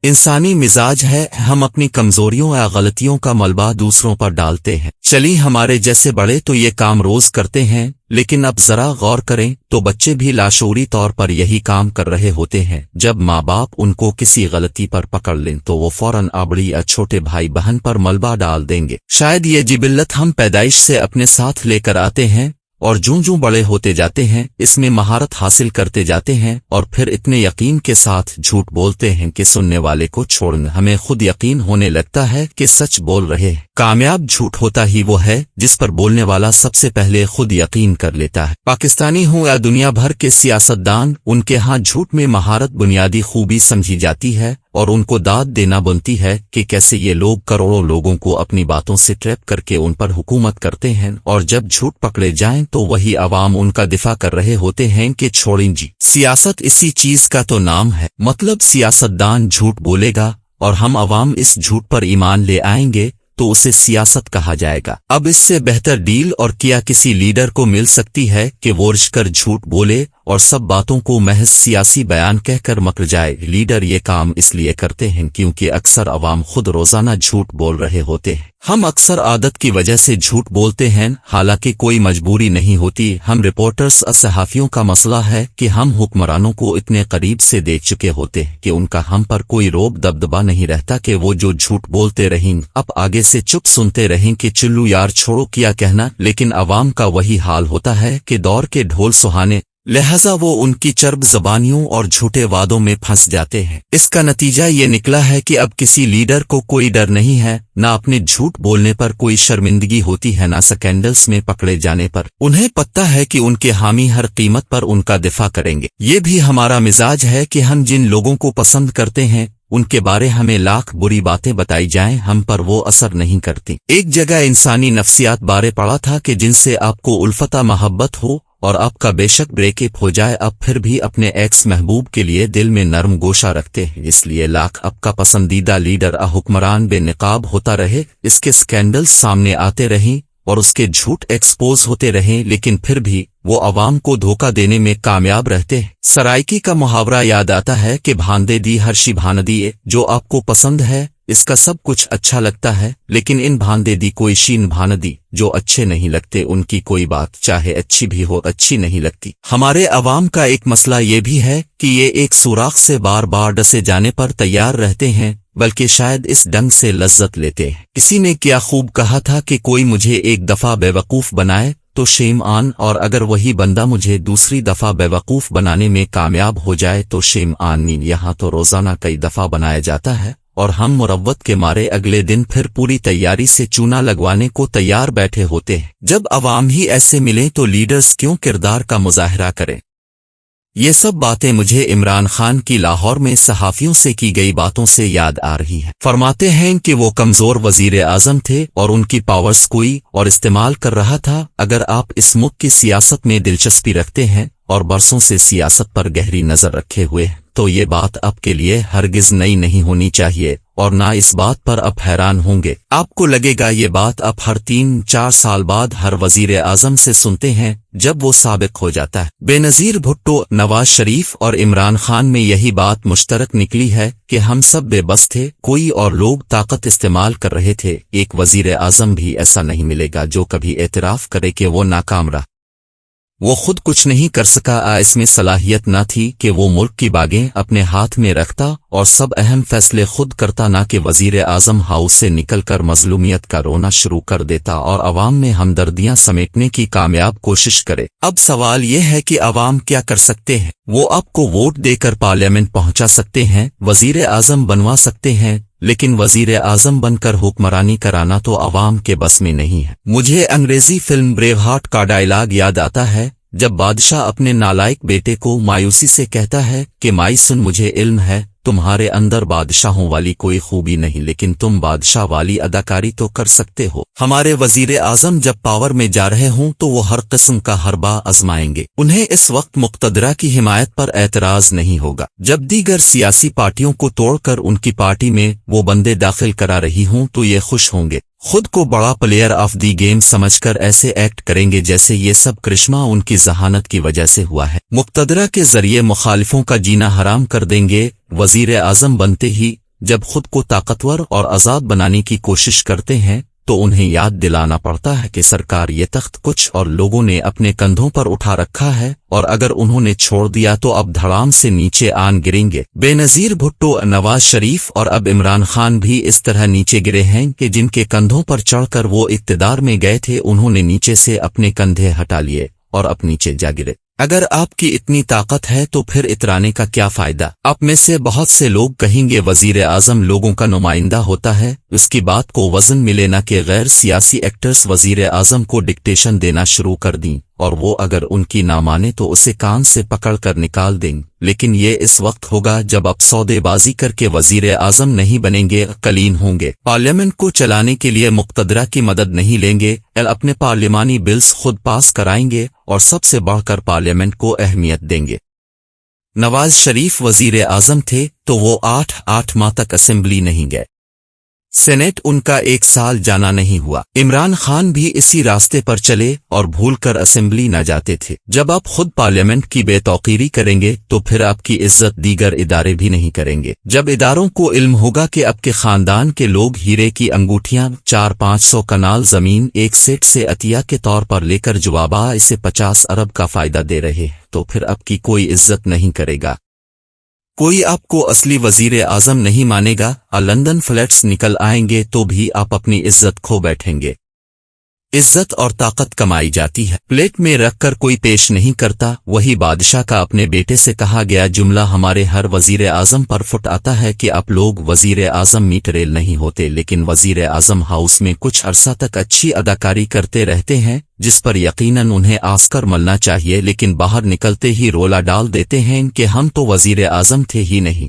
इंसानी मिजाज है, हम अपनी कमजोरियों या गलतियों का मलबा दूसरों पर डालते हैं। चली हमारे जैसे बड़े तो ये काम रोज करते हैं, लेकिन अब जरा गौर करें तो बच्चे भी लाशऊरी तौर पर यही काम कर रहे होते हैं। जब माँ बाप उनको किसी गलती पर पकड़ लें तो वो फौरन आबड़ी या छोटे भाई बहन पर मलबा डाल देंगे। शायद ये जिबिल्लत हम पैदाइश से अपने साथ लेकर आते हैं और जूं बड़े होते जाते हैं इसमें महारत हासिल करते जाते हैं और फिर इतने यकीन के साथ झूठ बोलते हैं कि सुनने वाले को छोड़ने हमें खुद यकीन होने लगता है कि सच बोल रहे हैं। कामयाब झूठ होता ही वो है जिस पर बोलने वाला सबसे पहले खुद यकीन कर लेता है। पाकिस्तानी हो या दुनिया भर के सियासतदान, उनके यहाँ झूठ में महारत बुनियादी खूबी समझी जाती है और उनको दाद देना बनती है कि कैसे ये लोग करोड़ों लोगों को अपनी बातों से ट्रैप करके उन पर हुकूमत करते हैं और जब झूठ पकड़े जाएं तो वही अवाम उनका दिफा कर रहे होते हैं कि छोड़ें जी, सियासत इसी चीज का तो नाम है। मतलब सियासतदान झूठ बोलेगा और हम अवाम इस झूठ पर ईमान ले आएंगे तो उसे सियासत कहा जाएगा। अब इससे बेहतर डील और किया किसी लीडर को मिल सकती है कि वो रिश्कर झूठ बोले और सब बातों को महज सियासी बयान कहकर मकर जाए। लीडर ये काम इसलिए करते हैं क्योंकि अक्सर अवाम खुद रोजाना झूठ बोल रहे होते हैं। हम अक्सर आदत की वजह से झूठ बोलते हैं, हालांकि कोई मजबूरी नहीं होती। हम रिपोर्टर्स और सहाफियों का मसला है कि हम हुक्मरानों को इतने करीब से देख चुके होते हैं कि उनका हम पर कोई रोब दबदबा नहीं रहता कि वो जो झूठ बोलते रहें अब आगे से चुप सुनते रहें कि चुल्लू यार छोड़ो क्या कहना। लेकिन अवाम का वही हाल होता है कि दौर के ढोल सुहाने, लिहाजा वो उनकी चर्ब जबानियों और झूठे वादों में फंस जाते हैं। इसका नतीजा ये निकला है कि अब किसी लीडर को कोई डर नहीं है, ना अपने झूठ बोलने पर कोई शर्मिंदगी होती है, ना स्कैंडल्स में पकड़े जाने पर। उन्हें पता है कि उनके हामी हर कीमत पर उनका दिफा करेंगे। ये भी हमारा मिजाज है कि हम जिन लोगों को पसंद करते हैं उनके बारे हमें लाख बुरी बातें बताई जाएं, हम पर वो असर नहीं करती। एक जगह इंसानी नफ्सियात बारे पढ़ा था कि जिनसे आपको उल्फता मोहब्बत हो और आपका बेशक ब्रेकअप हो जाए, अब फिर भी अपने एक्स महबूब के लिए दिल में नरम गोशा रखते हैं। इसलिए लाख आपका पसंदीदा लीडर हुक्मरान बेनकाब होता रहे, इसके स्कैंडल्स सामने आते रहें और उसके झूठ एक्सपोज होते रहें, लेकिन फिर भी वो अवाम को धोखा देने में कामयाब रहते हैं। सराइकी का मुहावरा याद आता है कि भांदे दी हर्षी भानदी, जो आपको पसंद है इसका सब कुछ अच्छा लगता है, लेकिन इन भांदे दी कोई शीन भानदी जो अच्छे नहीं लगते, उनकी कोई बात चाहे अच्छी भी हो अच्छी नहीं लगती। हमारे अवाम का एक मसला ये भी है कि ये एक सुराख से बार बार डसे जाने पर तैयार रहते हैं, बल्कि शायद इस ढंग से लज्जत लेते हैं। किसी ने क्या खूब कहा था कि कोई मुझे एक दफा बेवकूफ बनाए तो शेम आन, और अगर वही बंदा मुझे दूसरी दफा बेवकूफ बनाने में कामयाब हो जाए तो शेम आन। यहाँ तो रोजाना कई दफा बनाया जाता है और हम मुरव्वत के मारे अगले दिन फिर पूरी तैयारी से चूना लगवाने को तैयार बैठे होते हैं। जब अवाम ही ऐसे मिले तो लीडर्स क्यों किरदार का मुजाहरा करें। ये सब बातें मुझे इमरान खान की लाहौर में सहाफियों से की गई बातों से याद आ रही हैं। फरमाते हैं कि वो कमजोर वजीर आजम थे और उनकी पावर्स कोई और इस्तेमाल कर रहा था। अगर आप इस मुल्क की सियासत में दिलचस्पी रखते हैं और बरसों से सियासत पर गहरी नजर रखे हुए हैं तो ये बात आपके लिए हरगिज नई नहीं होनी चाहिए और ना इस बात पर आप हैरान होंगे। आपको लगेगा ये बात आप हर 3-4 साल बाद हर वजीर आजम से सुनते हैं जब वो साबिक हो जाता है। बेनजीर भुट्टो, नवाज शरीफ और इमरान खान में यही बात मुश्तरक निकली है कि हम सब बेबस थे, कोई और लोग ताकत इस्तेमाल कर रहे थे। एक वजीर आजम भी ऐसा नहीं मिलेगा जो कभी एतराफ करे कि वो नाकाम रहा, वो खुद कुछ नहीं कर सका, इसमें सलाहियत न थी कि वो मुल्क की बागें अपने हाथ में रखता और सब अहम फैसले खुद करता, ना कि वजीर आजम हाउस से निकलकर मजलूमियत का रोना शुरू कर देता और अवाम में हमदर्दियां समेटने की कामयाब कोशिश करे। अब सवाल ये है कि अवाम क्या कर सकते हैं। वो आपको वोट देकर पार्लियामेंट पहुंचा सकते हैं, वजीर आजम बनवा सकते हैं, लेकिन वजीर आजम बनकर हुक्मरानी कराना तो अवाम के बस में नहीं है। मुझे अंग्रेजी फिल्म ब्रेवहार्ट का डायलॉग याद आता है जब बादशाह अपने नालायक बेटे को मायूसी से कहता है कि माई सुन, मुझे इल्म है तुम्हारे अंदर बादशाहों वाली कोई खूबी नहीं, लेकिन तुम बादशाह वाली अदाकारी तो कर सकते हो। हमारे वजीर आजम जब पावर में जा रहे हों तो वो हर किस्म का हरबा आजमाएंगे। उन्हें इस वक्त मुक्तदरा की हिमायत पर एतराज नहीं होगा। जब दीगर सियासी पार्टियों को तोड़कर उनकी पार्टी में वो बंदे दाखिल करा रही हों तो ये खुश होंगे, खुद को बड़ा प्लेयर ऑफ दी गेम समझकर ऐसे एक्ट करेंगे जैसे ये सब करिश्मा उनकी जहानत की वजह से हुआ है। मुक्तदरा के जरिए मुखालिफों का जीना हराम कर देंगे। वजीर आजम बनते ही جب خود کو طاقتور اور آزاد بنانے کی کوشش کرتے ہیں تو انہیں یاد دلانا پڑتا ہے کہ سرکار یہ تخت کچھ اور لوگوں نے اپنے کندھوں پر اٹھا رکھا ہے، اور اگر انہوں نے چھوڑ دیا تو اب دھڑام سے نیچے آن گریں گے۔ بے نظیر بھٹو، نواز شریف اور اب عمران خان بھی اس طرح نیچے گرے ہیں کہ جن کے کندھوں پر چڑھ کر وہ اقتدار میں گئے تھے انہوں نے نیچے سے اپنے کندھے ہٹا لیے اور اب نیچے جا گرے۔ اگر آپ کی اتنی طاقت ہے تو پھر اترانے کا کیا فائدہ؟ آپ میں سے بہت سے لوگ کہیں گے وزیر اعظم لوگوں کا نمائندہ ہوتا ہے، اس کی بات کو وزن ملے نہ کہ غیر سیاسی ایکٹرز وزیر اعظم کو ڈکٹیشن دینا شروع کر دیں اور وہ اگر ان کی نہ مانے تو اسے کان سے پکڑ کر نکال دیں، لیکن یہ اس وقت ہوگا جب آپ سودے بازی کر کے وزیر اعظم نہیں بنیں گے، قلین ہوں گے، پارلیمنٹ کو چلانے کے لیے مقتدرہ کی مدد نہیں لیں گے، اپنے پارلیمانی بلز خود پاس کرائیں گے اور سب سے بڑھ کر پارلیمنٹ کو اہمیت دیں گے۔ نواز شریف وزیر اعظم تھے تو وہ 8 ماہ تک اسمبلی نہیں گئے، سینیٹ ان کا 1 سال جانا نہیں ہوا۔ عمران خان بھی اسی راستے پر چلے اور بھول کر اسمبلی نہ جاتے تھے۔ جب آپ خود پارلیمنٹ کی بے توقیری کریں گے تو پھر آپ کی عزت دیگر ادارے بھی نہیں کریں گے۔ جب اداروں کو علم ہوگا کہ آپ کے خاندان کے لوگ ہیرے کی انگوٹھیاں 400-500 کنال زمین ایک سیٹ سے عطیہ کے طور پر لے کر جوابا اسے 50 ارب کا فائدہ دے رہے ہیں تو پھر آپ کی کوئی عزت نہیں کرے گا، کوئی آپ کو اصلی وزیر اعظم نہیں مانے گا، لندن فلیٹس نکل آئیں گے تو بھی آپ اپنی عزت کھو بیٹھیں گے۔ عزت اور طاقت کمائی جاتی ہے، پلیٹ میں رکھ کر کوئی پیش نہیں کرتا۔ وہی بادشاہ کا اپنے بیٹے سے کہا گیا جملہ ہمارے ہر وزیر اعظم پر فٹ آتا ہے کہ آپ لوگ وزیر اعظم میٹریل نہیں ہوتے، لیکن وزیر اعظم ہاؤس میں کچھ عرصہ تک اچھی اداکاری کرتے رہتے ہیں جس پر یقیناً انہیں آسکر ملنا چاہیے، لیکن باہر نکلتے ہی رولا ڈال دیتے ہیں کہ ہم تو وزیر اعظم تھے ہی نہیں۔